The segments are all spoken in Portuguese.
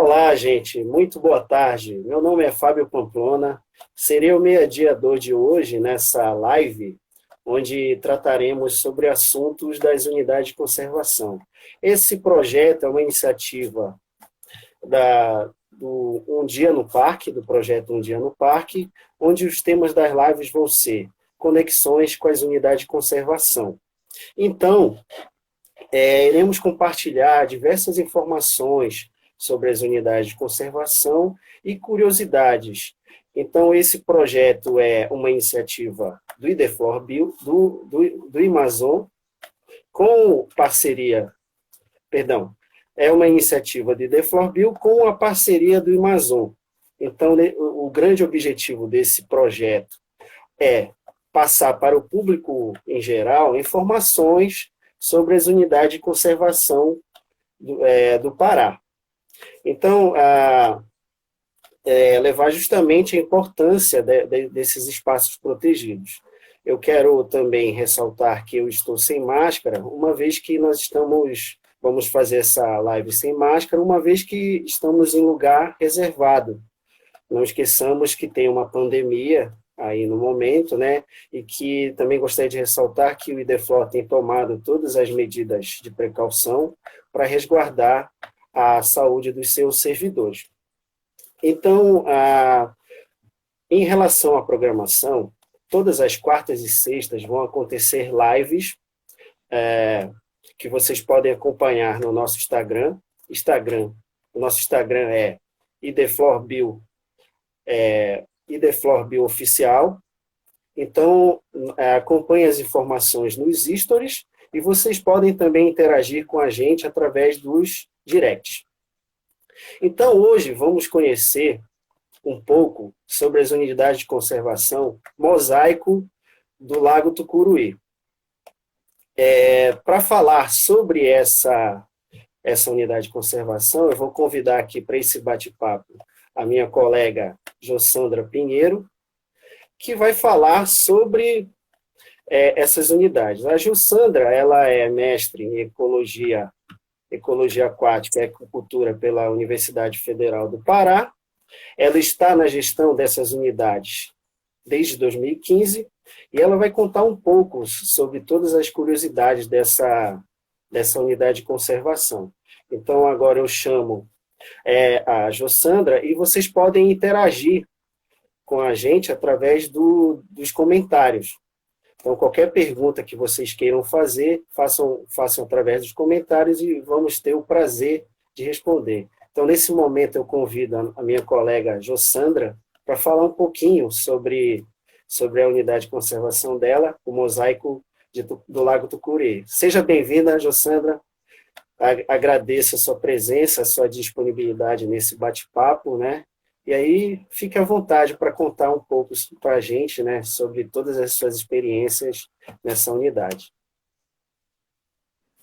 Olá, gente. Muito boa tarde. Meu nome é Fábio Pamplona. Serei o mediador de hoje nessa live, onde trataremos sobre assuntos das unidades de conservação. Esse projeto é uma iniciativa do Um Dia no Parque, do projeto Um Dia no Parque, onde os temas das lives vão ser conexões com as unidades de conservação. Então, iremos compartilhar diversas informações sobre as unidades de conservação e curiosidades. Então, esse projeto é uma iniciativa do IDEFLOR-Bio, do Amazon, com parceria, perdão, é uma iniciativa do IDEFLOR-Bio com a parceria do Amazon. Então, o grande objetivo desse projeto é passar para o público em geral informações sobre as unidades de conservação do Pará. Então, levar justamente a importância desses espaços protegidos. Eu quero também ressaltar que eu estou sem máscara, uma vez que vamos fazer essa live sem máscara, uma vez que estamos em lugar reservado. Não esqueçamos que tem uma pandemia aí no momento, né? E que também gostaria de ressaltar que o IDEFLOR tem tomado todas as medidas de precaução para resguardar a saúde dos seus servidores. Então, em relação à programação, todas as quartas e sextas vão acontecer lives que vocês podem acompanhar no nosso Instagram. O nosso Instagram é IDEFLOR-Bio, IDEFLOR-Bio Oficial. Então, acompanhe as informações nos stories e vocês podem também interagir com a gente através dos directs. Então, hoje vamos conhecer um pouco sobre as unidades de conservação Mosaico do Lago Tucuruí. Para falar sobre essa unidade de conservação, eu vou convidar aqui para esse bate-papo a minha colega Jossandra Pinheiro, que vai falar sobre essas unidades. A Jossandra, ela é mestre em Ecologia Aquática e Aquicultura pela Universidade Federal do Pará. Ela está na gestão dessas unidades desde 2015 e ela vai contar um pouco sobre todas as curiosidades dessa unidade de conservação. Então, agora eu chamo a Jossandra e vocês podem interagir com a gente através dos comentários. Então, qualquer pergunta que vocês queiram fazer, façam através dos comentários e vamos ter o prazer de responder. Então, nesse momento, eu convido a minha colega Jossandra para falar um pouquinho sobre a unidade de conservação dela, o Mosaico do Lago Tucuruí. Seja bem-vinda, Jossandra. Agradeço a sua presença, a sua disponibilidade nesse bate-papo, né? E aí, fique à vontade para contar um pouco para a gente, né, sobre todas as suas experiências nessa unidade.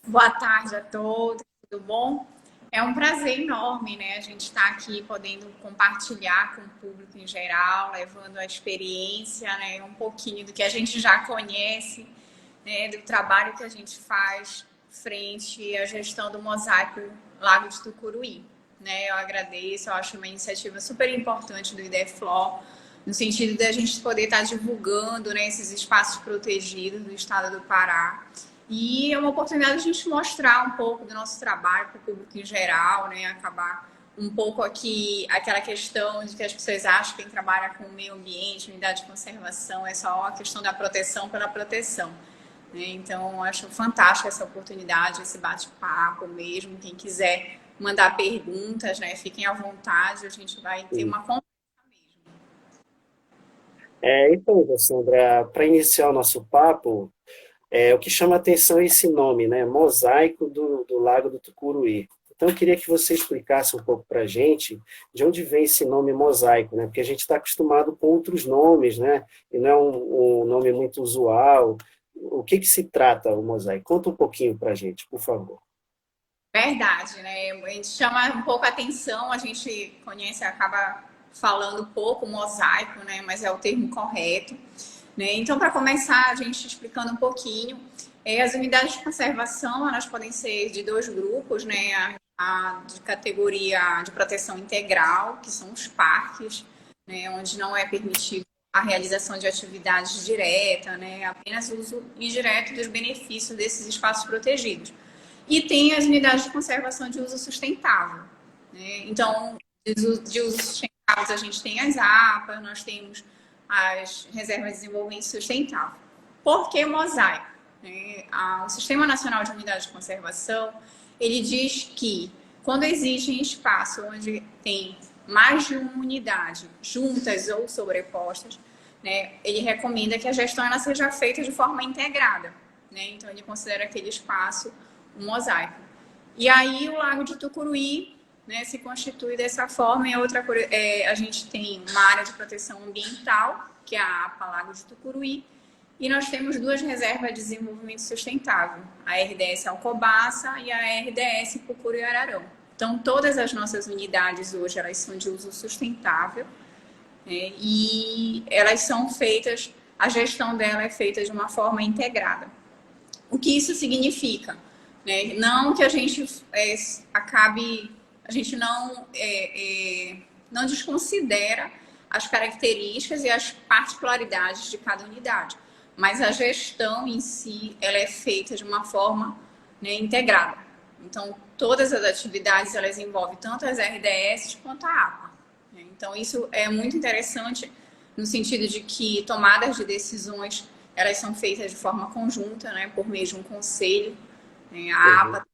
Boa tarde a todos, tudo bom? É um prazer enorme, né, a gente estar aqui podendo compartilhar com o público em geral, levando a experiência, né, um pouquinho do que a gente já conhece, né, do trabalho que a gente faz frente à gestão do Mosaico Lago de Tucuruí. Eu agradeço, eu acho uma iniciativa super importante do IDEFLOR, no sentido de a gente poder estar divulgando, né, esses espaços protegidos do estado do Pará. E é uma oportunidade de a gente mostrar um pouco do nosso trabalho para o público em geral, né, acabar um pouco aqui aquela questão de que as pessoas acham que quem trabalha com o meio ambiente, unidade de conservação, é só a questão da proteção pela proteção. Então, acho fantástica essa oportunidade, esse bate-papo mesmo. Quem quiser mandar perguntas, né? Fiquem à vontade, a gente vai ter uma conversa mesmo. Então, Jossandra, para iniciar o nosso papo, o que chama a atenção é esse nome, né? Mosaico do Lago do Tucuruí. Então, eu queria que você explicasse um pouco para a gente de onde vem esse nome mosaico, né? Porque a gente está acostumado com outros nomes, né? E não é um nome muito usual. O que se trata o mosaico? Conta um pouquinho para a gente, por favor. Verdade, né? A gente chama um pouco a atenção, a gente conhece, acaba falando pouco mosaico, né? Mas é o termo correto, né? Então, para começar, a gente explicando um pouquinho, as unidades de conservação, elas podem ser de dois grupos, né? de categoria de proteção integral, que são os parques, né, onde não é permitido a realização de atividades diretas, né, apenas o uso indireto dos benefícios desses espaços protegidos. E tem as unidades de conservação de uso sustentável, né? Então, de uso sustentável, a gente tem as APAs, nós temos as reservas de desenvolvimento sustentável. Por que mosaico? O Sistema Nacional de Unidades de Conservação, ele diz que quando existe espaço onde tem mais de uma unidade juntas ou sobrepostas, né, ele recomenda que a gestão ela seja feita de forma integrada, né? Então, ele considera aquele espaço um mosaico. E aí, o Lago de Tucuruí, né, se constitui dessa forma. E outra coisa, a gente tem uma área de proteção ambiental, que é a APA Lago de Tucuruí, e nós temos duas reservas de desenvolvimento sustentável, a RDS Alcobaça e a RDS Pucuru-Ararão. Então, todas as nossas unidades hoje, elas são de uso sustentável, né, e elas são feitas, a gestão dela é feita de uma forma integrada. O que isso significa? Né? Não que a gente acabe, a gente não desconsidera as características e as particularidades de cada unidade, mas a gestão em si, ela é feita de uma forma, né, integrada. Então, todas as atividades, elas envolvem tanto as RDS quanto a APA. Né? Então, isso é muito interessante no sentido de que tomadas de decisões, elas são feitas de forma conjunta, né, por meio de um conselho, né? A APA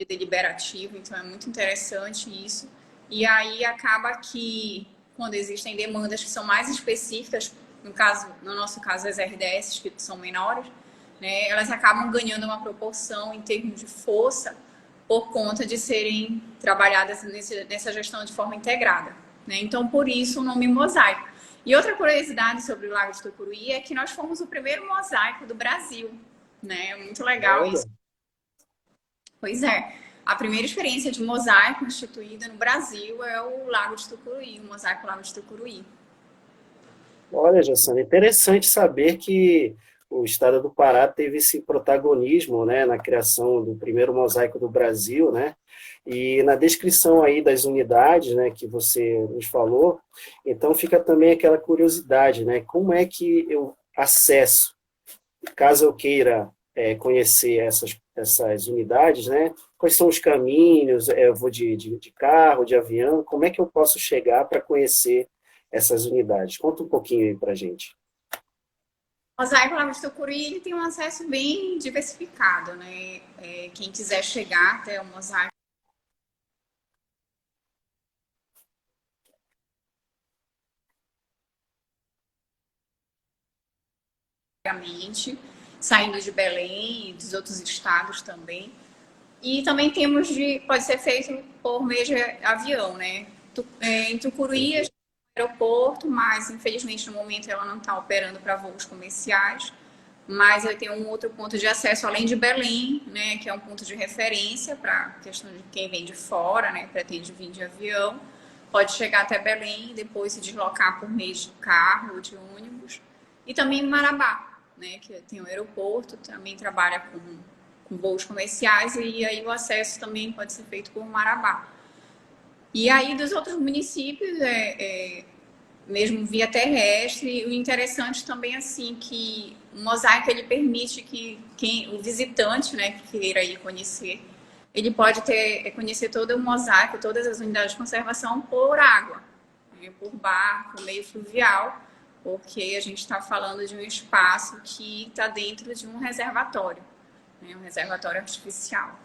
é deliberativa, então é muito interessante isso. E aí acaba que, quando existem demandas que são mais específicas, no nosso caso, as RDS, que são menores, né, elas acabam ganhando uma proporção em termos de força por conta de serem trabalhadas nessa gestão de forma integrada. Né? Então, por isso, o nome mosaico. E outra curiosidade sobre o Lago de Tucuruí é que nós fomos o primeiro mosaico do Brasil. Né? Muito legal isso. Pois é. A primeira experiência de mosaico instituída no Brasil é o Lago de Tucuruí, o mosaico Lago de Tucuruí. Olha, Jassana, interessante saber que o estado do Pará teve esse protagonismo, né, na criação do primeiro mosaico do Brasil, né, e na descrição aí das unidades, né, que você nos falou, então fica também aquela curiosidade, né, como é que eu acesso, caso eu queira conhecer essas unidades, né, quais são os caminhos, eu vou de carro, de avião, como é que eu posso chegar para conhecer essas unidades? Conta um pouquinho aí para a gente. O mosaico Lago de Tucuruí, ele tem um acesso bem diversificado, né? Quem quiser chegar até o mosaico, saindo de Belém e dos outros estados também. E também pode ser feito por meio de avião, né? Em Tucuruí, a gente tem um aeroporto, mas infelizmente no momento ela não está operando para voos comerciais. Mas eu tenho um outro ponto de acesso além de Belém, né? Que é um ponto de referência para questão de quem vem de fora, né? Pretende vir de avião. Pode chegar até Belém e depois se deslocar por meio de carro ou de ônibus. E também Marabá, né? Que tem um aeroporto, também trabalha com voos comerciais, e aí o acesso também pode ser feito por Marabá. E aí dos outros municípios, mesmo via terrestre, o interessante também assim que o mosaico ele permite que o visitante, né, que queira ir conhecer, ele pode conhecer todo o mosaico, todas as unidades de conservação por água, né, por barco, meio fluvial, porque a gente está falando de um espaço que está dentro de um reservatório. Um reservatório artificial.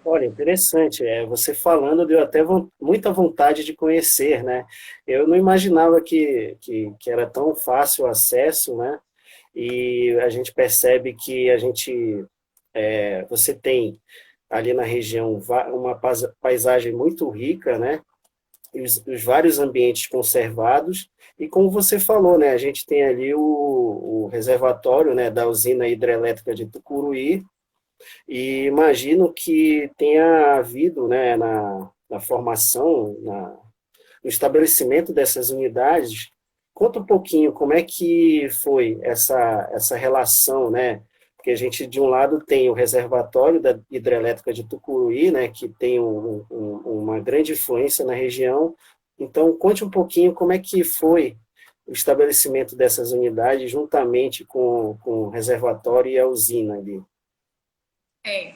Olha, interessante. Você falando deu até muita vontade de conhecer, né? Eu não imaginava que era tão fácil o acesso, né? E a gente percebe que você tem ali na região uma paisagem muito rica, né? Os vários ambientes conservados, e como você falou, né, a gente tem ali o reservatório, né, da usina hidrelétrica de Tucuruí, e imagino que tenha havido, né, na formação, no estabelecimento dessas unidades. Conta um pouquinho como é que foi essa relação, né, Porque a gente, de um lado, tem o reservatório da hidrelétrica de Tucuruí, né, que tem uma grande influência na região. Então, conte um pouquinho como é que foi o estabelecimento dessas unidades juntamente com o reservatório e a usina ali. É,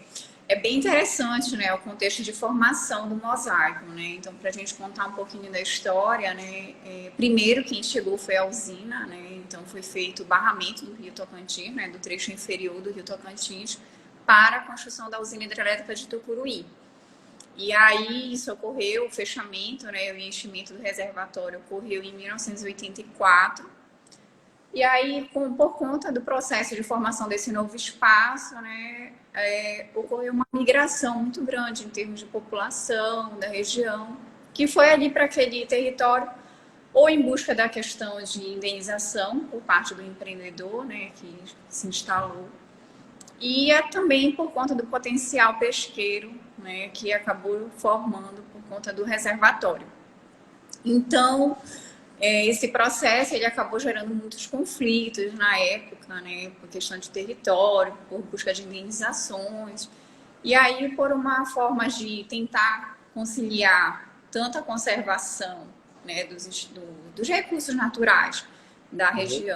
é bem interessante, né, o contexto de formação do mosaico, né? Então, para a gente contar um pouquinho da história, né, primeiro quem chegou foi a usina, né? Então, foi feito o barramento do Rio Tocantins, né, do trecho inferior do Rio Tocantins, para a construção da usina hidrelétrica de Tucuruí. E aí isso ocorreu, o fechamento, né, o enchimento do reservatório ocorreu em 1984. E aí, por conta do processo de formação desse novo espaço, né, ocorreu uma migração muito grande em termos de população da região, que foi ali para aquele território, ou em busca da questão de indenização por parte do empreendedor, né, que se instalou, e também por conta do potencial pesqueiro, né, que acabou formando por conta do reservatório. Então, esse processo ele acabou gerando muitos conflitos na época, né, por questão de território, por busca de indenizações. E aí, por uma forma de tentar conciliar tanto a conservação, né, dos recursos naturais da região,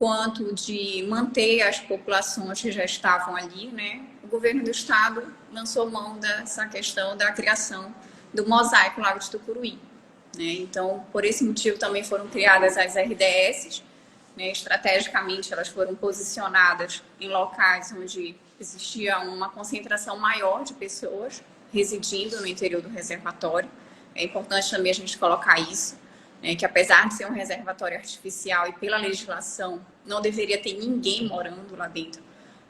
quanto de manter as populações que já estavam ali, né, o governo do estado lançou mão dessa questão da criação do mosaico Lago de Tucuruí. Né? Então, por esse motivo também foram criadas as RDS, né? Estrategicamente elas foram posicionadas em locais onde existia uma concentração maior de pessoas residindo no interior do reservatório. É importante também a gente colocar isso, né? Que apesar de ser um reservatório artificial e pela legislação não deveria ter ninguém morando lá dentro,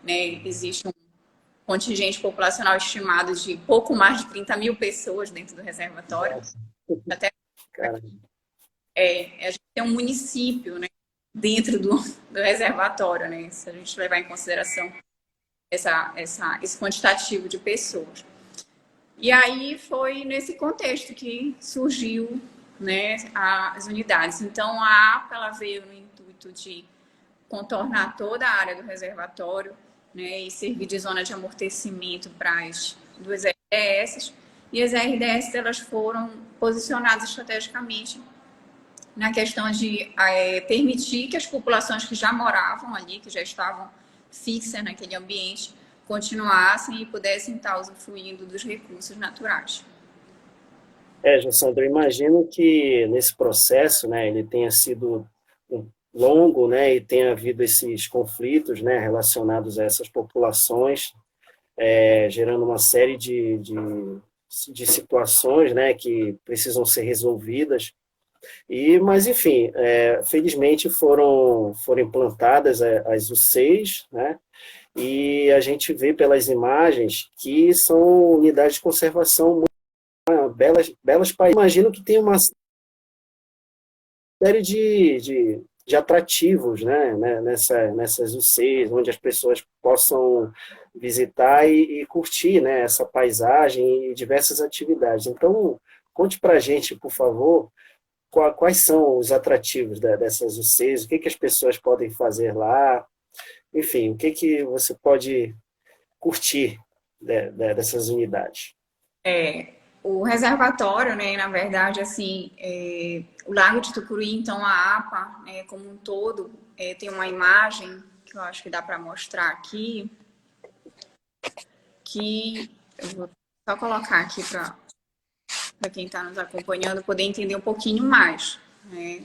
né? Existe um contingente populacional estimado de pouco mais de 30 mil pessoas dentro do reservatório. Até a gente tem um município, né, dentro do reservatório, né, se a gente levar em consideração esse quantitativo de pessoas. E aí foi nesse contexto que surgiu, né, as unidades. Então, a APA ela veio no intuito de contornar toda a área do reservatório, né, e servir de zona de amortecimento para as duas RDS. E as RDS elas foram posicionadas estrategicamente na questão de permitir que as populações que já moravam ali, que já estavam fixas naquele ambiente, continuassem e pudessem estar usufruindo dos recursos naturais. Jossandro, eu imagino que nesse processo, né, ele tenha sido longo, né, e tenha havido esses conflitos, né, relacionados a essas populações, gerando uma série de situações, né, que precisam ser resolvidas. Mas enfim, felizmente foram implantadas as UCs, né, e a gente vê pelas imagens que são unidades de conservação muito belas. Imagino que tem uma série de atrativos, né, nessas UCs, onde as pessoas possam visitar e curtir, né, essa paisagem e diversas atividades. Então, conte para a gente, por favor, quais são os atrativos dessas UCs, o que as pessoas podem fazer lá, enfim, o que você pode curtir dessas unidades. O reservatório, né, na verdade, assim, o Lago de Tucuruí, então a APA, né, como um todo, tem uma imagem que eu acho que dá para mostrar aqui, que eu vou só colocar aqui para quem está nos acompanhando poder entender um pouquinho mais, né?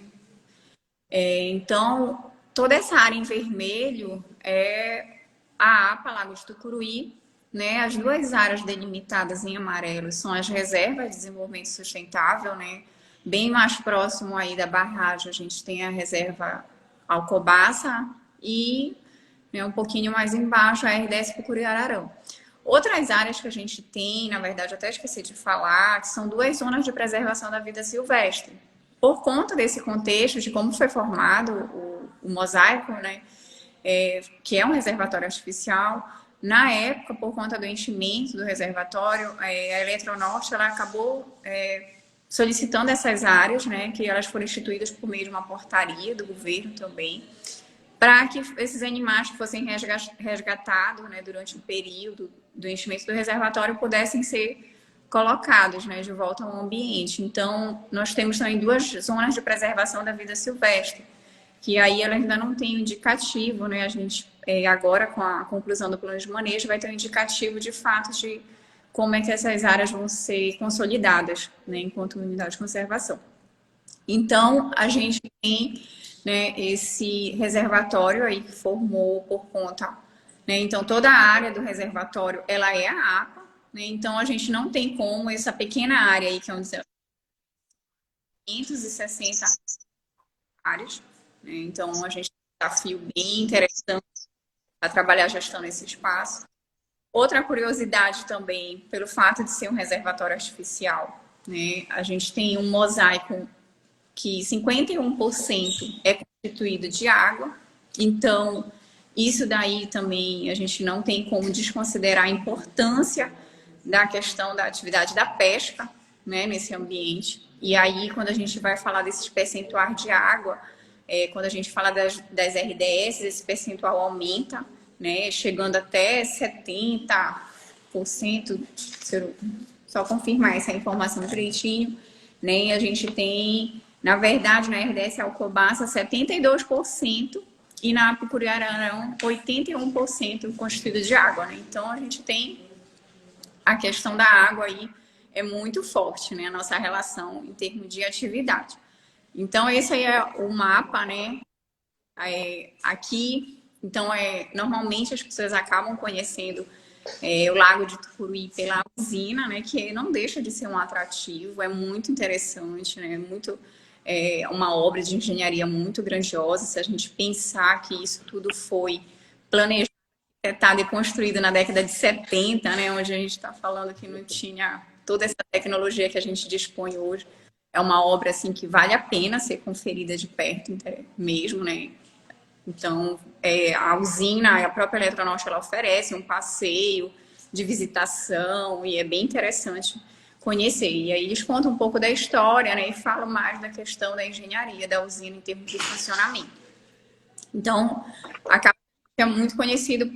Então, toda essa área em vermelho é a APA Lago de Tucuruí, né? As duas áreas delimitadas em amarelo são as reservas de desenvolvimento sustentável, né? Bem mais próximo aí da barragem, a gente tem a reserva Alcobaça e, né, um pouquinho mais embaixo a RDS Pucuri-Ararão. Outras áreas que a gente tem, na verdade, eu até esqueci de falar, que são duas zonas de preservação da vida silvestre. Por conta desse contexto de como foi formado o mosaico, né, que é um reservatório artificial, na época, por conta do enchimento do reservatório, a Eletronorte ela acabou solicitando essas áreas, né, que elas foram instituídas por meio de uma portaria do governo também, para que esses animais que fossem resgatados, né, durante o período do enchimento do reservatório pudessem ser colocados, né, de volta ao ambiente. Então, nós temos também 2 zonas de preservação da vida silvestre, que aí ela ainda não tem um indicativo, né? A gente, agora, com a conclusão do plano de manejo, vai ter um indicativo de fato de como é que essas áreas vão ser consolidadas, né, enquanto unidade de conservação. Então, a gente tem, né, esse reservatório aí que formou por conta, né? Então, toda a área do reservatório, ela é a APA, né? Então, a gente não tem como essa pequena área aí, que é um 560 áreas, né? Então, a gente tem um desafio bem interessante para trabalhar a gestão nesse espaço. Outra curiosidade também, pelo fato de ser um reservatório artificial, né? A gente tem um mosaico que 51% é constituído de água, então isso daí também a gente não tem como desconsiderar a importância da questão da atividade da pesca, né, nesse ambiente. E aí, quando a gente vai falar desses percentuais de água, quando a gente fala das RDS, esse percentual aumenta, né, chegando até 70%, só confirmar essa informação direitinho, né, e a gente tem, na verdade, na RDS Alcobaça, 72%, e na Apucuriarão, 81% constituído de água, né? Então, a gente tem a questão da água aí, é muito forte, né? A nossa relação em termos de atividade. Então, esse aí é o mapa, né? Aqui, então, normalmente as pessoas acabam conhecendo o Lago de Tucuruí pela usina, né? Que não deixa de ser um atrativo, é muito interessante, né? Uma obra de engenharia muito grandiosa. Se a gente pensar que isso tudo foi planejado, arquitetado e construído na década de 70, né? Onde a gente está falando que não tinha toda essa tecnologia que a gente dispõe hoje. É uma obra assim que vale a pena ser conferida de perto mesmo, né? Então, a usina, a própria Eletronorte, ela oferece um passeio de visitação e é bem interessante conhecer. E aí eles contam um pouco da história, né? E falam mais da questão da engenharia da usina em termos de funcionamento. Então, acaba que é muito conhecido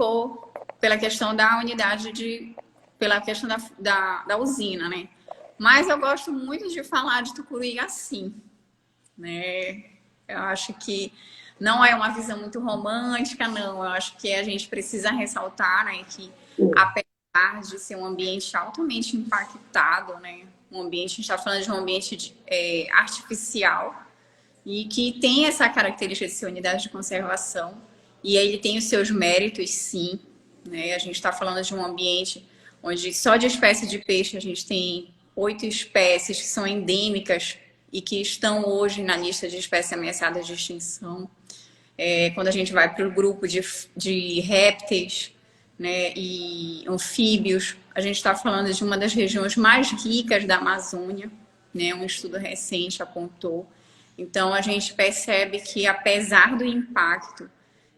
pela questão da unidade pela questão da usina, né? Mas eu gosto muito de falar de Tucuruí assim, né? Eu acho que não é uma visão muito romântica, não. Eu acho que a gente precisa ressaltar, né, que apesar de ser um ambiente altamente impactado, né, um ambiente, a gente está falando de um ambiente artificial e que tem essa característica de ser unidade de conservação e ele tem os seus méritos, sim, né? A gente está falando de um ambiente onde só de espécie de peixe a gente tem 8 espécies que são endêmicas e que estão hoje na lista de espécies ameaçadas de extinção. Quando a gente vai para o grupo de répteis, né, e anfíbios, a gente está falando de uma das regiões mais ricas da Amazônia, né, um estudo recente apontou. Então, a gente percebe que, apesar do impacto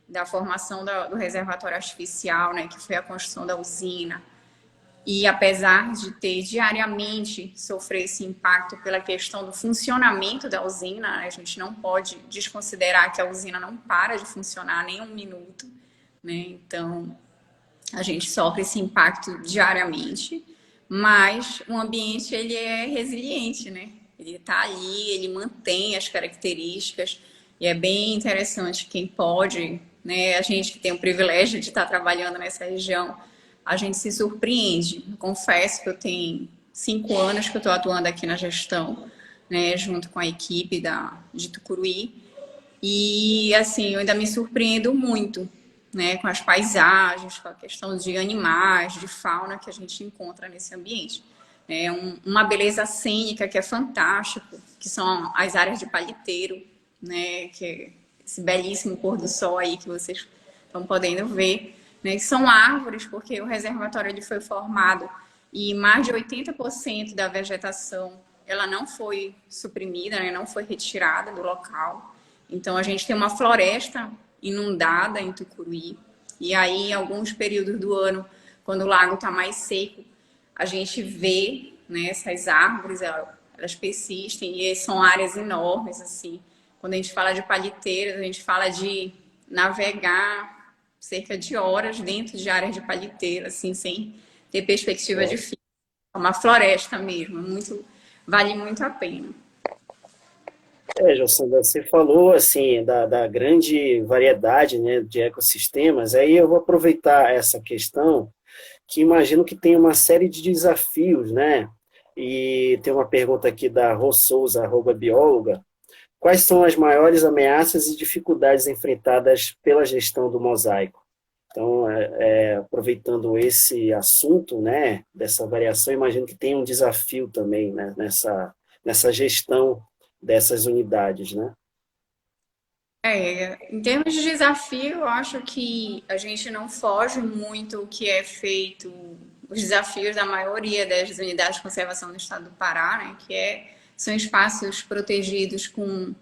da formação do reservatório artificial, né, que foi a construção da usina, e apesar de ter diariamente sofrer esse impacto pela questão do funcionamento da usina, a gente não pode desconsiderar que a usina não para de funcionar nem um minuto, né? Então, a gente sofre esse impacto diariamente, mas o ambiente ele é resiliente, né? Ele está ali, ele mantém as características e é bem interessante quem pode, né? A gente que tem o privilégio de estar trabalhando nessa região, a gente se surpreende. Confesso que eu tenho 5 anos que eu estou atuando aqui na gestão, né, junto com a equipe de Tucuruí. E, assim, eu ainda me surpreendo muito, né, com as paisagens, com a questão de animais, de fauna que a gente encontra nesse ambiente. É uma beleza cênica que é fantástico, que são as áreas de paliteiro, né, que é esse belíssimo pôr do sol aí que vocês estão podendo ver. Né, são árvores, porque o reservatório ele foi formado e mais de 80% da vegetação ela não foi suprimida, né, não foi retirada do local. Então, a gente tem uma floresta inundada em Tucuruí. E aí, em alguns períodos do ano, quando o lago está mais seco, a gente vê, né, essas árvores, elas persistem e são áreas enormes, assim. Quando a gente fala de palheteiras, a gente fala de navegar cerca de horas dentro de áreas de palhiteira, assim, sem ter perspectiva de fim. É uma floresta mesmo, vale muito a pena. Jossandra, você falou assim da grande variedade, né, de ecossistemas. Aí eu vou aproveitar essa questão, que imagino que tem uma série de desafios, né? E tem uma pergunta aqui da Rô Souza, @bióloga. Quais são as maiores ameaças e dificuldades enfrentadas pela gestão do mosaico? Então, aproveitando esse assunto, né, dessa variação, imagino que tem um desafio também, né, nessa gestão dessas unidades, né? Em termos de desafio, eu acho que a gente não foge muito o que é feito, os desafios da maioria das unidades de conservação do estado do Pará, né, são espaços protegidos com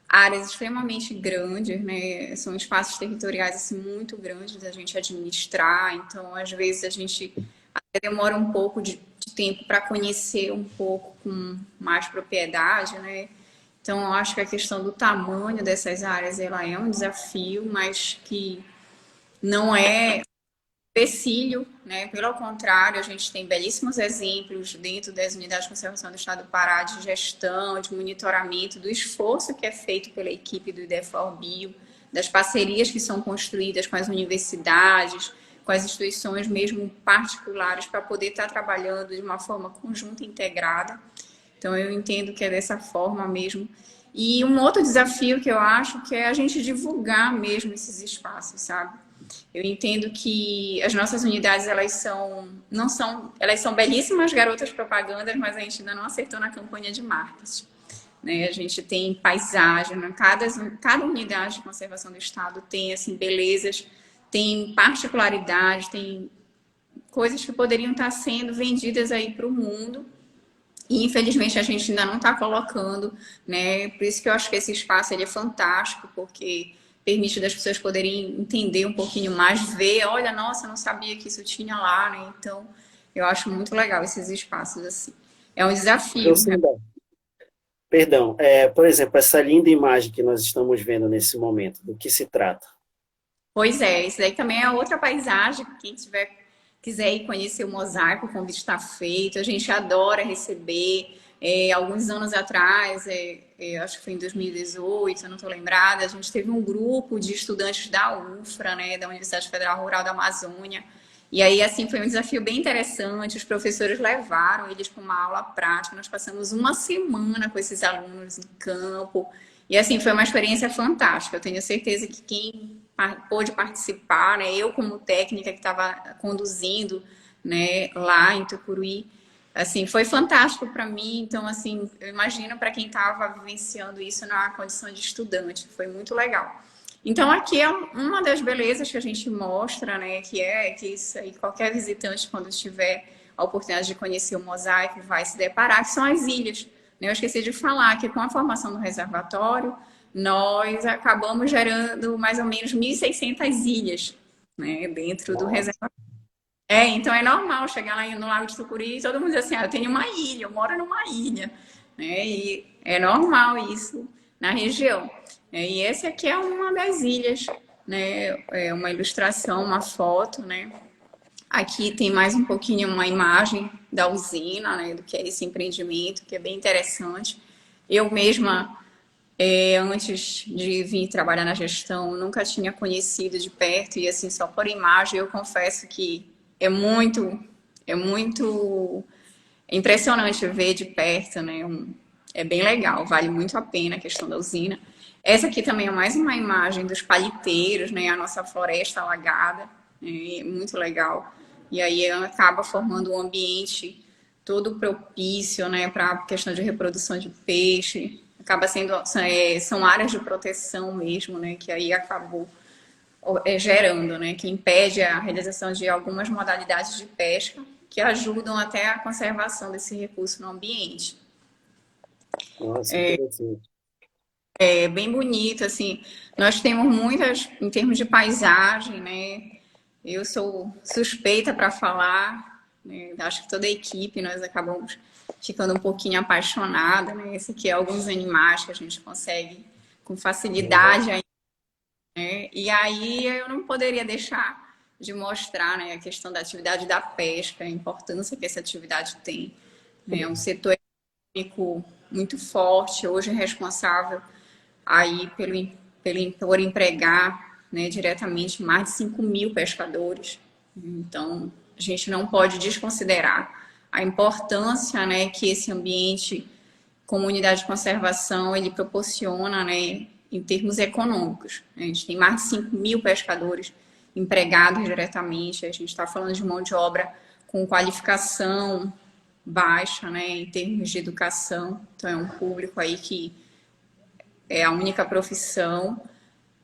áreas extremamente grandes, né, são espaços territoriais assim, muito grandes da gente administrar, então às vezes a gente até demora um pouco de tempo para conhecer um pouco com mais propriedade, né? Então, eu acho que a questão do tamanho dessas áreas ela é um desafio, mas que não é empecilho, né? Pelo contrário, a gente tem belíssimos exemplos dentro das unidades de conservação do Estado do Pará de gestão, de monitoramento, do esforço que é feito pela equipe do IDEFOR-Bio, das parcerias que são construídas com as universidades, com as instituições mesmo particulares, para poder estar trabalhando de uma forma conjunta e integrada. Então, eu entendo que é dessa forma mesmo. E um outro desafio que eu acho que é a gente divulgar mesmo esses espaços, sabe? Eu entendo que as nossas unidades, elas são belíssimas garotas propagandas, mas a gente ainda não acertou na campanha de marketing. Né? A gente tem paisagem, né? Cada unidade de conservação do estado tem assim, belezas, tem particularidades, tem coisas que poderiam estar sendo vendidas aí para o mundo. E, infelizmente, a gente ainda não está colocando, né? Por isso que eu acho que esse espaço ele é fantástico, porque permite das pessoas poderem entender um pouquinho mais, ver, olha, nossa, eu não sabia que isso tinha lá, né? Então, eu acho muito legal esses espaços, assim. É um desafio, né? Perdão, por exemplo, essa linda imagem que nós estamos vendo nesse momento, do que se trata? Pois é, isso daí também é outra paisagem. Quem quiser ir conhecer o mosaico, o convite está feito. A gente adora receber. Alguns anos atrás, acho que foi em 2018, eu não estou lembrada, a gente teve um grupo de estudantes da UFRA, né, da Universidade Federal Rural da Amazônia. E aí, assim, foi um desafio bem interessante. Os professores levaram eles para uma aula prática. Nós passamos uma semana com esses alunos em campo. E, assim, foi uma experiência fantástica. Eu tenho certeza que quem pôde participar, né, eu como técnica que estava conduzindo, né, lá em Tucuruí, assim, foi fantástico para mim. Então, assim, eu imagino para quem estava vivenciando isso na condição de estudante. Foi muito legal. Então, aqui é uma das belezas que a gente mostra, né? Que isso aí, qualquer visitante, quando tiver a oportunidade de conhecer o mosaico, vai se deparar, que são as ilhas. Eu esqueci de falar que com a formação do reservatório, nós acabamos gerando mais ou menos 1.600 ilhas, né, dentro do Nossa. reservatório. Então é normal chegar lá no Lago de Tucuri e todo mundo diz assim, eu tenho uma ilha, eu moro numa ilha, né? E é normal isso na região. E essa aqui é uma das ilhas, né? É uma ilustração, uma foto, né? Aqui tem mais um pouquinho uma imagem da usina, né? Do que é esse empreendimento, que é bem interessante. Eu mesma, antes de vir trabalhar na gestão, nunca tinha conhecido de perto e assim só por imagem eu confesso que é muito impressionante ver de perto, né? É bem legal, vale muito a pena a questão da usina. Essa aqui também é mais uma imagem dos paliteiros, né? A nossa floresta alagada, é muito legal. E aí acaba formando um ambiente todo propício, né? Para a questão de reprodução de peixe. Acaba sendo, são áreas de proteção mesmo, né? Que aí acabou gerando, né, que impede a realização de algumas modalidades de pesca que ajudam até a conservação desse recurso no ambiente. Nossa, interessante. É bem bonito, assim, nós temos muitas, em termos de paisagem, né, eu sou suspeita para falar, né, acho que toda a equipe, nós acabamos ficando um pouquinho apaixonada, né, esse aqui é alguns animais que a gente consegue com facilidade né? E aí eu não poderia deixar de mostrar, né, a questão da atividade da pesca, a importância que essa atividade tem. Né? É um setor econômico muito forte, hoje é responsável aí por empregar, né, diretamente mais de 5 mil pescadores. Então, a gente não pode desconsiderar a importância, né, que esse ambiente, comunidade de conservação, ele proporciona, né, em termos econômicos. A gente tem mais de 5 mil pescadores empregados diretamente, a gente está falando de mão de obra com qualificação baixa, né, em termos de educação. Então, é um público aí que é a única profissão.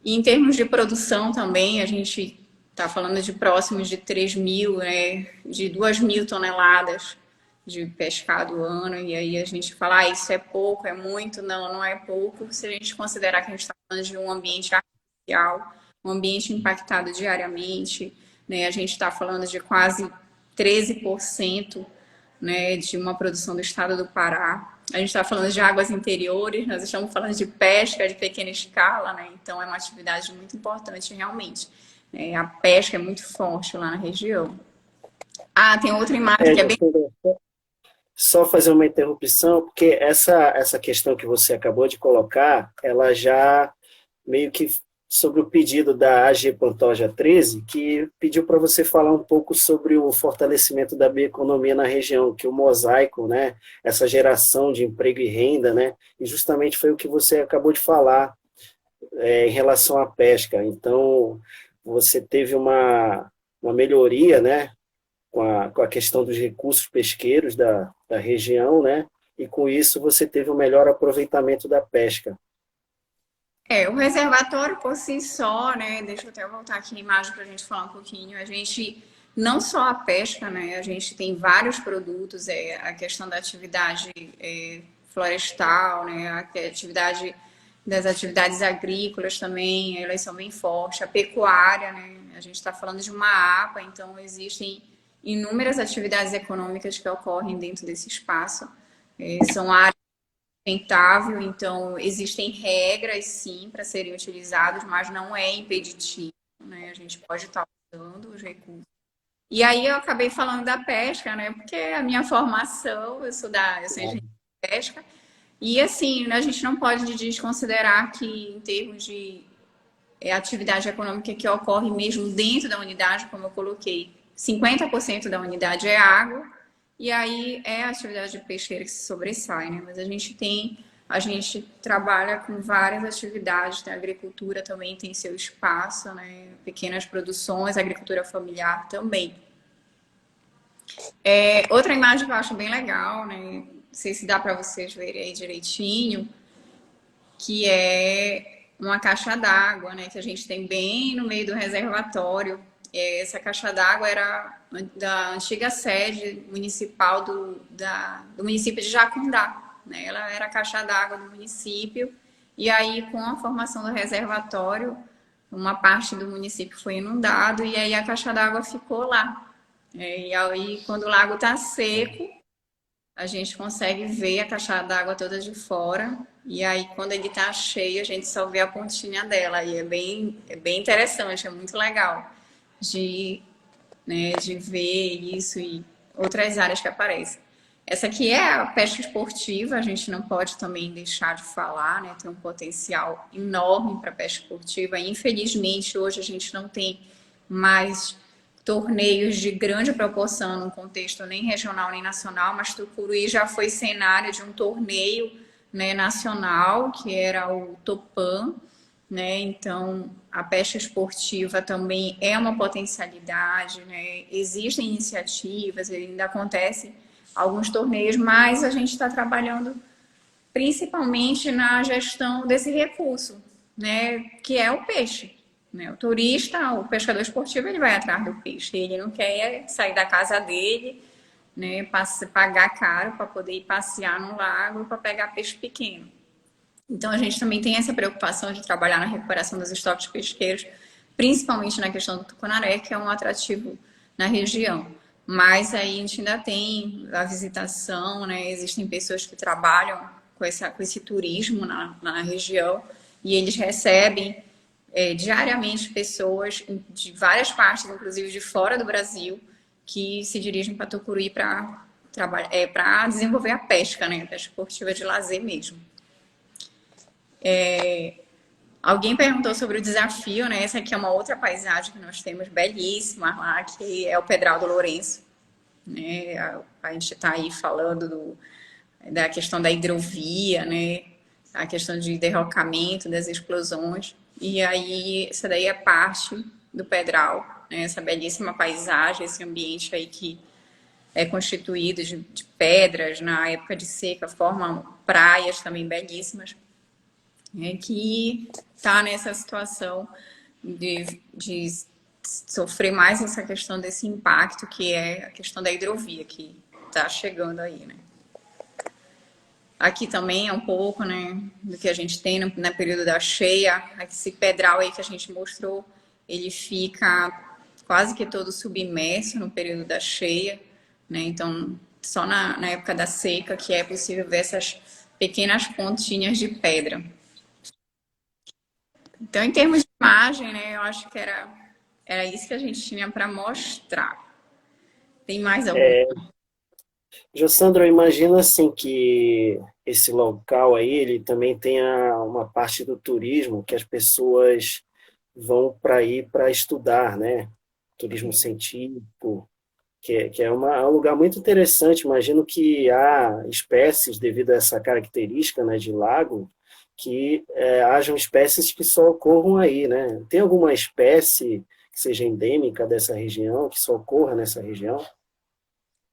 E em termos de produção também, a gente está falando de próximos de 3 mil, né, de 2 mil toneladas de pescado ano, e aí a gente fala, ah, isso é pouco, é muito, não, não é pouco, se a gente considerar que a gente está falando de um ambiente artificial, um ambiente impactado diariamente, né, a gente está falando de quase 13%, né, de uma produção do estado do Pará. A gente está falando de águas interiores, nós estamos falando de pesca de pequena escala, né, então é uma atividade muito importante realmente. A pesca é muito forte lá na região. Ah, tem outra imagem que é bem. Só fazer uma interrupção, porque essa questão que você acabou de colocar, ela já meio que sobre o pedido da AG Pantoja 13, que pediu para você falar um pouco sobre o fortalecimento da bioeconomia na região, que o mosaico, né, essa geração de emprego e renda, né, e justamente foi o que você acabou de falar em relação à pesca. Então, você teve uma melhoria, né, com a questão dos recursos pesqueiros da região, né? E com isso você teve um melhor aproveitamento da pesca. O reservatório por si só, né? Deixa eu até voltar aqui na imagem para a gente falar um pouquinho. A gente, não só a pesca, né? A gente tem vários produtos, a questão da atividade florestal, né? A atividade das atividades agrícolas também, elas são bem fortes. A pecuária, né? A gente está falando de uma APA, então existem inúmeras atividades econômicas que ocorrem dentro desse espaço. São áreas sustentável, então existem regras sim para serem utilizados, mas não é impeditivo, né? A gente pode estar usando os recursos. E aí eu acabei falando da pesca, né? Porque é a minha formação, eu sou engenheira de pesca, e assim, a gente não pode desconsiderar que em termos de atividade econômica que ocorre mesmo dentro da unidade, como eu coloquei, 50% da unidade é água, e aí é a atividade pesqueira que se sobressai, né? Mas a gente trabalha com várias atividades, né? A agricultura também tem seu espaço, né? Pequenas produções, a agricultura familiar também. Outra imagem que eu acho bem legal, né? Não sei se dá para vocês verem aí direitinho, que é uma caixa d'água, né? Que a gente tem bem no meio do reservatório. Essa caixa d'água era da antiga sede municipal do município de Jacundá, né? Ela era a caixa d'água do município, e aí com a formação do reservatório, uma parte do município foi inundado, e aí a caixa d'água ficou lá. E aí quando o lago está seco, a gente consegue ver a caixa d'água toda de fora, e aí quando ele está cheio, a gente só vê a pontinha dela, e é bem interessante, é muito legal de, né, de ver isso e outras áreas que aparecem. Essa aqui é a pesca esportiva, a gente não pode também deixar de falar, né? Tem um potencial enorme para a pesca esportiva. Infelizmente, hoje a gente não tem mais torneios de grande proporção num contexto nem regional nem nacional, mas Tucuruí já foi cenário de um torneio, né, nacional, que era o Topan, né? Então, a pesca esportiva também é uma potencialidade, né? Existem iniciativas, ainda acontecem alguns torneios, mas a gente está trabalhando principalmente na gestão desse recurso, né? Que é o peixe. Né? O turista, o pescador esportivo, ele vai atrás do peixe. Ele não quer sair da casa dele, né? Pagar caro para poder ir passear no lago para pegar peixe pequeno. Então, a gente também tem essa preocupação de trabalhar na recuperação dos estoques pesqueiros, principalmente na questão do tucunaré, que é um atrativo na região. Mas aí a gente ainda tem a visitação, né? Existem pessoas que trabalham com esse turismo na região e eles recebem diariamente pessoas de várias partes, inclusive de fora do Brasil, que se dirigem para Tucuruí para desenvolver a pesca, né? A pesca esportiva de lazer mesmo. Alguém perguntou sobre o desafio, né? Essa aqui é uma outra paisagem que nós temos belíssima lá, que é o Pedral do Lourenço. Né? A gente está aí falando da questão da hidrovia, né? A questão de derrocamento, das explosões. E aí, essa daí é parte do Pedral, né? Essa belíssima paisagem, esse ambiente aí que é constituído de pedras na época de seca, formam praias também belíssimas, né? Que está nessa situação de sofrer mais essa questão desse impacto, que é a questão da hidrovia, que está chegando aí, né? Aqui também é um pouco, né, do que a gente tem no período da cheia. Esse pedral aí que a gente mostrou, ele fica quase que todo submerso no período da cheia, né? Então, só na época da seca que é possível ver essas pequenas pontinhas de pedra. Então, em termos de imagem, né, eu acho que era isso que a gente tinha para mostrar. Tem mais algum? Jossandra, eu imagino assim que esse local aí, ele também tenha uma parte do turismo que as pessoas vão para ir para estudar, né? Turismo científico, é um lugar muito interessante. Imagino que há espécies, devido a essa característica, né, de lago, que hajam espécies que só ocorram aí, né? Tem alguma espécie que seja endêmica dessa região, que só ocorra nessa região?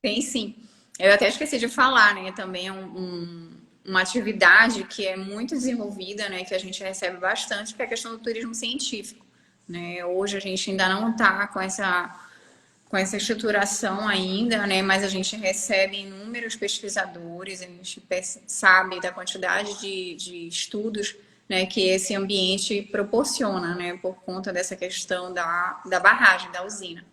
Tem sim. Eu até esqueci de falar, né? Também é uma atividade que é muito desenvolvida, né? Que a gente recebe bastante, que é a questão do turismo científico, né? Hoje a gente ainda não está com essa estruturação ainda, né? Mas a gente recebe inúmeros pesquisadores, a gente sabe da quantidade de estudos, né, que esse ambiente proporciona, né? Por conta dessa questão da barragem, da usina.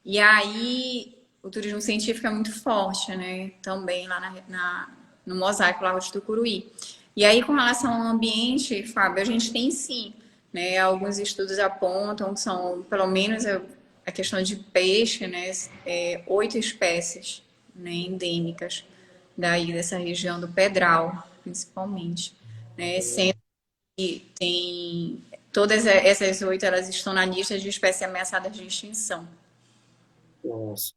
E aí o turismo científico é muito forte, né? Também lá no Mosaico Lago de Tucuruí. E aí, com relação ao ambiente, Fábio, a gente tem sim, né? Alguns estudos apontam que são, pelo menos, a questão de peixe, né? 8 espécies, né? Endêmicas daí dessa região do Pedral, principalmente, né? Sendo que tem todas essas 8, elas estão na lista de espécies ameaçadas de extinção. Nossa.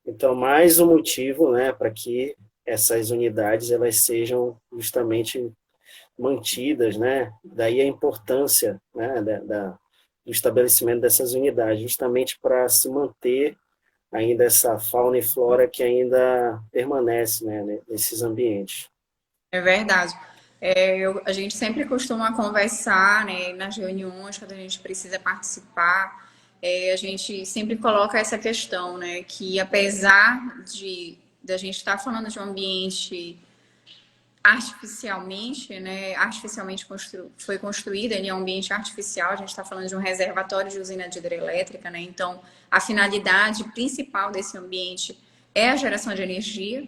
Então, mais um motivo, né, para que essas unidades elas sejam justamente mantidas, né? Daí a importância, né, do estabelecimento dessas unidades, justamente para se manter ainda essa fauna e flora que ainda permanece, né, nesses ambientes. É verdade. A gente sempre costuma conversar, né, nas reuniões, quando a gente precisa participar, a gente sempre coloca essa questão, né, que apesar de da gente estar falando de um ambiente artificialmente, né, foi construída, ele é um ambiente artificial, a gente está falando de um reservatório de usina de hidrelétrica, né, então a finalidade principal desse ambiente é a geração de energia,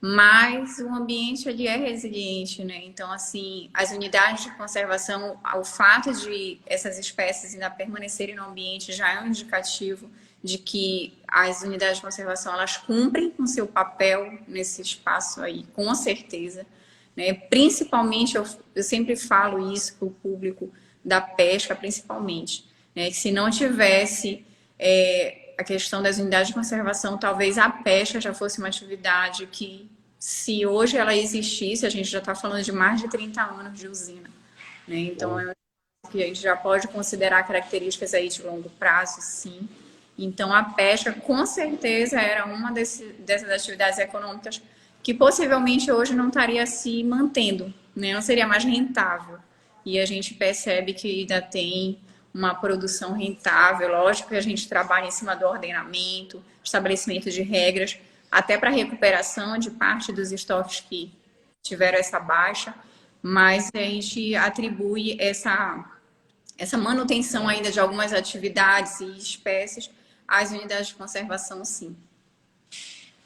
mas o ambiente ele é resiliente, né? Então, assim, as unidades de conservação, o fato de essas espécies ainda permanecerem no ambiente já é um indicativo de que as unidades de conservação elas cumprem com seu papel nesse espaço aí, com certeza, né? Principalmente, eu sempre falo isso para o público da pesca, principalmente, né? Que se não tivesse a questão das unidades de conservação, talvez a pesca já fosse uma atividade que, se hoje ela existisse, a gente já está falando de mais de 30 anos de usina, né? Então, é que a gente já pode considerar características aí de longo prazo, sim. Então, a pesca, com certeza, era uma dessas atividades econômicas que possivelmente hoje não estaria se mantendo, né? Não seria mais rentável. E a gente percebe que ainda tem uma produção rentável. Lógico que a gente trabalha em cima do ordenamento, estabelecimento de regras, até para recuperação de parte dos estoques que tiveram essa baixa, mas a gente atribui essa manutenção ainda de algumas atividades e espécies às unidades de conservação, sim.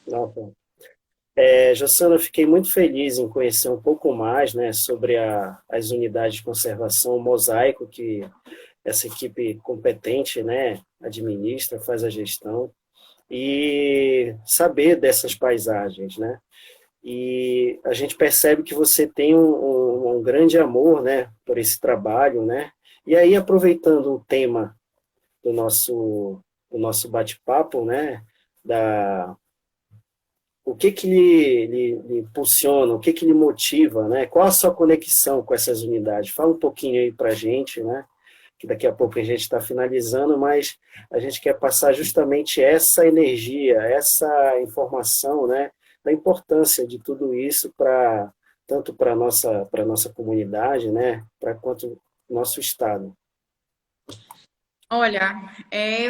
Nossa. Jossana, eu fiquei muito feliz em conhecer um pouco mais, né, sobre as unidades de conservação Mosaico, que essa equipe competente, né, administra, faz a gestão, e saber dessas paisagens, né? E a gente percebe que você tem um grande amor, né, por esse trabalho, né? E aí, aproveitando o tema do nosso bate-papo, né, da o que que lhe impulsiona, o que que lhe motiva, né? Qual a sua conexão com essas unidades? Fala um pouquinho aí para a gente, né? Que daqui a pouco a gente está finalizando, mas a gente quer passar justamente essa energia, essa informação, né? Da importância de tudo isso para tanto para nossa comunidade, né? Para quanto nosso estado. Olha,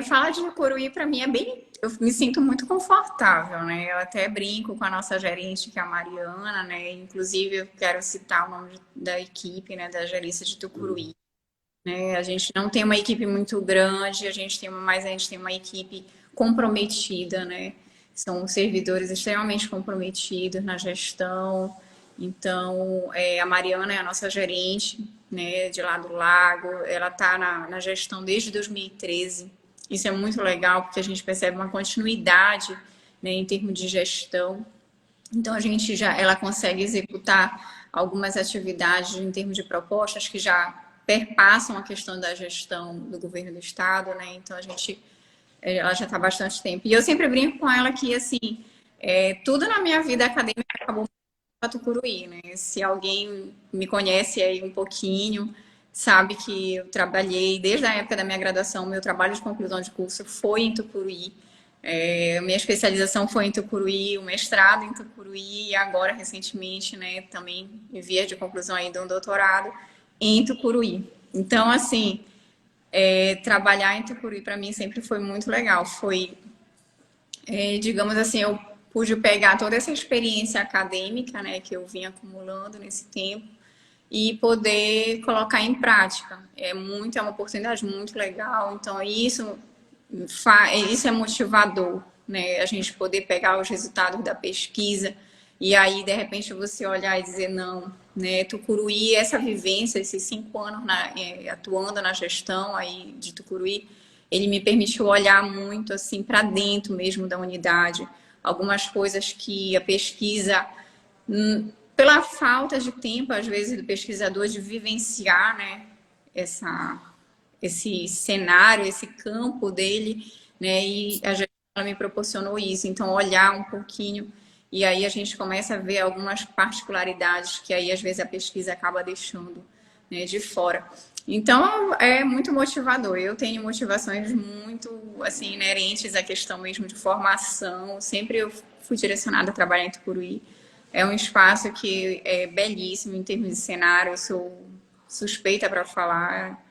falar de Mucuruí para mim é bem. Eu me sinto muito confortável, né? Eu até brinco com a nossa gerente, que é a Mariana, né? Inclusive, eu quero citar o nome da equipe, né? Da gerência de Tucuruí. Né? A gente não tem uma equipe muito grande, mas a gente tem uma equipe comprometida, né? São servidores extremamente comprometidos na gestão. Então, a Mariana é a nossa gerente, né, de lá do Lago. Ela está na gestão desde 2013. Isso é muito legal, porque a gente percebe uma continuidade, né, em termos de gestão. Então, ela consegue executar algumas atividades em termos de propostas que já perpassam a questão da gestão do governo do estado, né? Então, ela já está há bastante tempo. E eu sempre brinco com ela que, assim, tudo na minha vida acadêmica acabou com Tucuruí, né? Se alguém me conhece aí um pouquinho, sabe que eu trabalhei desde a época da minha graduação, meu trabalho de conclusão de curso foi em Tucuruí. Minha especialização foi em Tucuruí, o mestrado em Tucuruí e agora, recentemente, né, também em via de conclusão aí de um doutorado em Tucuruí. Então, assim, trabalhar em Tucuruí para mim sempre foi muito legal. Digamos assim, eu pude pegar toda essa experiência acadêmica, né, que eu vim acumulando nesse tempo e poder colocar em prática. É uma oportunidade muito legal. Então, isso é motivador, né? A gente poder pegar os resultados da pesquisa e aí, de repente, você olhar e dizer, não, né? Tucuruí, essa vivência, esses 5 anos atuando na gestão aí de Tucuruí, ele me permitiu olhar muito assim para dentro mesmo da unidade. Algumas coisas que a pesquisa, pela falta de tempo, às vezes, do pesquisador de vivenciar, né? Esse cenário, esse campo dele, né? E a gente ela me proporcionou isso. Então, olhar um pouquinho e aí a gente começa a ver algumas particularidades que aí às vezes a pesquisa acaba deixando, né, de fora. Então, é muito motivador. Eu tenho motivações muito assim inerentes à questão mesmo de formação. Sempre eu fui direcionada a trabalhar em Tucuruí. É um espaço que é belíssimo em termos de cenário. Eu sou suspeita para falar,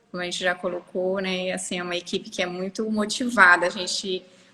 como a gente já colocou, né? E, assim, é uma equipe que é muito motivada.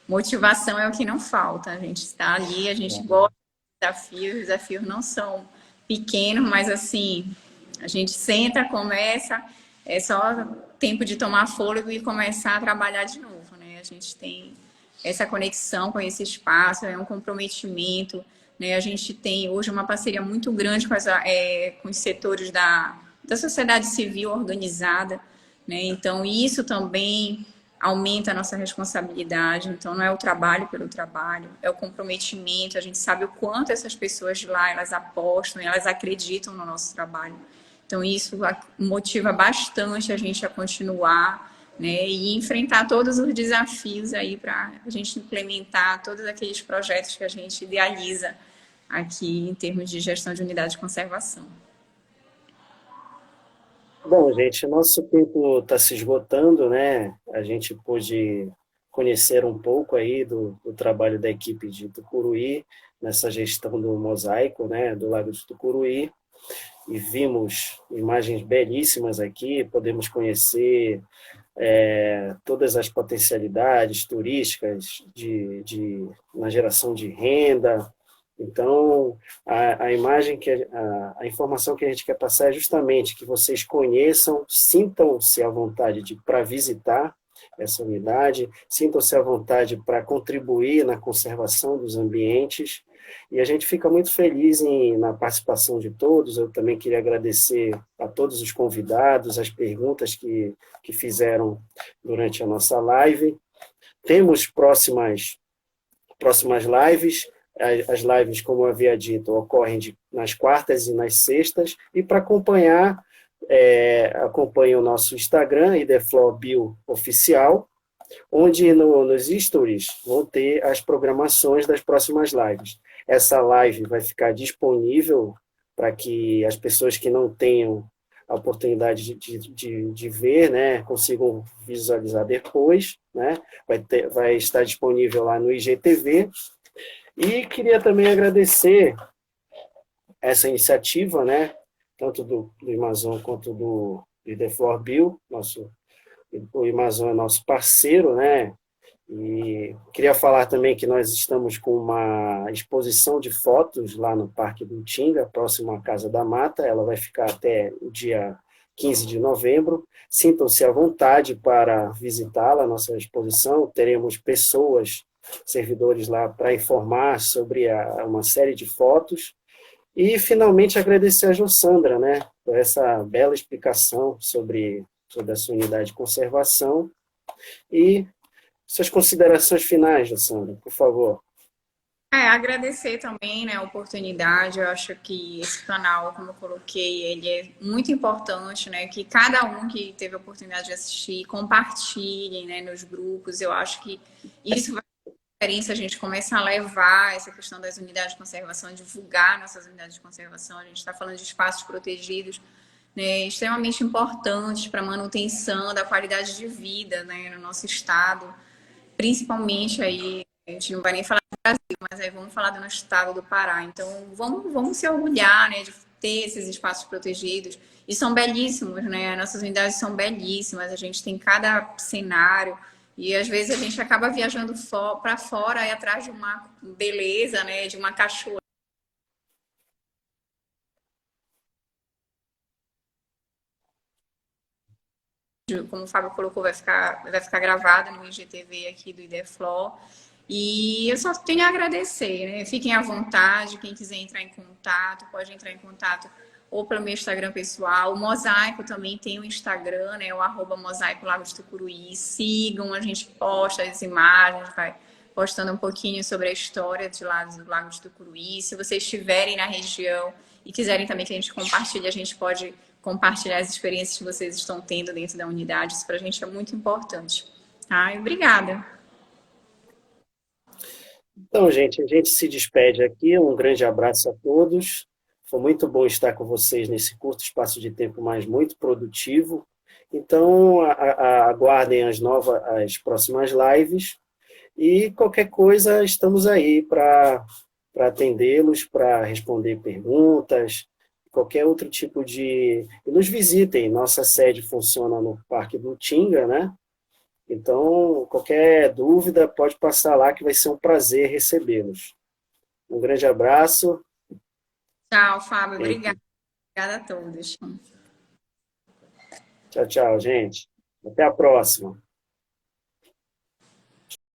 Motivação é o que não falta. A gente está ali, a gente gosta dos desafios, os desafios não são pequenos, mas assim, a gente senta, começa, é só tempo de tomar fôlego e começar a trabalhar de novo, né? A gente tem essa conexão com esse espaço, é um comprometimento, né? A gente tem hoje uma parceria muito grande com os setores da sociedade civil organizada, né? Então, isso também aumenta a nossa responsabilidade. Então, não é o trabalho pelo trabalho, é o comprometimento. A gente sabe o quanto essas pessoas de lá, elas apostam, elas acreditam no nosso trabalho. Então, isso motiva bastante a gente a continuar, né, e enfrentar todos os desafios aí para a gente implementar todos aqueles projetos que a gente idealiza aqui em termos de gestão de unidade de conservação. Bom, gente, nosso tempo está se esgotando, né? A gente pôde conhecer um pouco aí do trabalho da equipe de Tucuruí nessa gestão do mosaico, né? Do Lago de Tucuruí. E vimos imagens belíssimas aqui, podemos conhecer todas as potencialidades turísticas na geração de renda. Então, a imagem a informação que a gente quer passar é justamente que vocês conheçam, sintam-se à vontade para visitar essa unidade, sintam-se à vontade para contribuir na conservação dos ambientes, E a gente fica muito feliz na participação de todos. Eu também queria agradecer a todos os convidados, as perguntas que fizeram durante a nossa live. Temos próximas lives. As lives, como eu havia dito, ocorrem nas quartas e nas sextas. E para acompanhar, acompanhe o nosso Instagram, IDFlowBio Oficial, onde nos stories vão ter as programações das próximas lives. Essa live vai ficar disponível para que as pessoas que não tenham a oportunidade de ver, né, consigam visualizar depois, né? Vai estar disponível lá no IGTV. E queria também agradecer essa iniciativa, né, tanto do Amazon quanto do IDFlowBio. O Amazon é nosso parceiro, né? E queria falar também que nós estamos com uma exposição de fotos lá no Parque do Utinga, próximo à Casa da Mata. Ela vai ficar até o dia 15 de novembro. Sintam-se à vontade para visitá-la, a nossa exposição. Teremos pessoas, servidores lá, para informar sobre uma série de fotos. E, finalmente, agradecer a Jossandra, né, por essa bela explicação sobre a sua unidade de conservação. E suas considerações finais, Jossandra, por favor. Agradecer também, né, a oportunidade. Eu acho que esse canal, como eu coloquei, ele é muito importante, né, que cada um que teve a oportunidade de assistir, compartilhem, né, nos grupos. Eu acho que isso vai fazer diferença, a gente começa a levar essa questão das unidades de conservação, divulgar nossas unidades de conservação. A gente está falando de espaços protegidos, né, extremamente importantes para a manutenção da qualidade de vida, né, no nosso estado, principalmente aí, a gente não vai nem falar do Brasil, mas aí vamos falar do nosso estado do Pará. Então, vamos se orgulhar, né, de ter esses espaços protegidos. E são belíssimos, né, nossas unidades são belíssimas, a gente tem cada cenário, e às vezes a gente acaba viajando para fora, aí atrás de uma beleza, né, de uma cachoeira. Como o Fábio colocou, vai ficar gravada no IGTV aqui do IDFLO. E eu só tenho a agradecer, né? Fiquem à vontade, quem quiser entrar em contato, pode entrar em contato ou pelo meu Instagram pessoal. O Mosaico também tem o Instagram, né? O @Mosaico Lagos Tucuruí. Sigam, a gente posta as imagens, vai postando um pouquinho sobre a história de lá do Lagos Tucuruí. Se vocês estiverem na região e quiserem também que a gente compartilhe, a gente pode compartilhar as experiências que vocês estão tendo dentro da unidade. Isso para a gente é muito importante. Tá? E obrigada. Então, gente, a gente se despede aqui. Um grande abraço a todos. Foi muito bom estar com vocês nesse curto espaço de tempo, mas muito produtivo. Então, aguardem as próximas lives. E qualquer coisa, estamos aí para atendê-los, para responder perguntas, qualquer outro tipo de... E nos visitem. Nossa sede funciona no Parque do Utinga, né? Então, qualquer dúvida, pode passar lá, que vai ser um prazer recebê-los. Um grande abraço. Tchau, Fábio. Obrigada. Obrigada a todos. Tchau, tchau, gente. Até a próxima.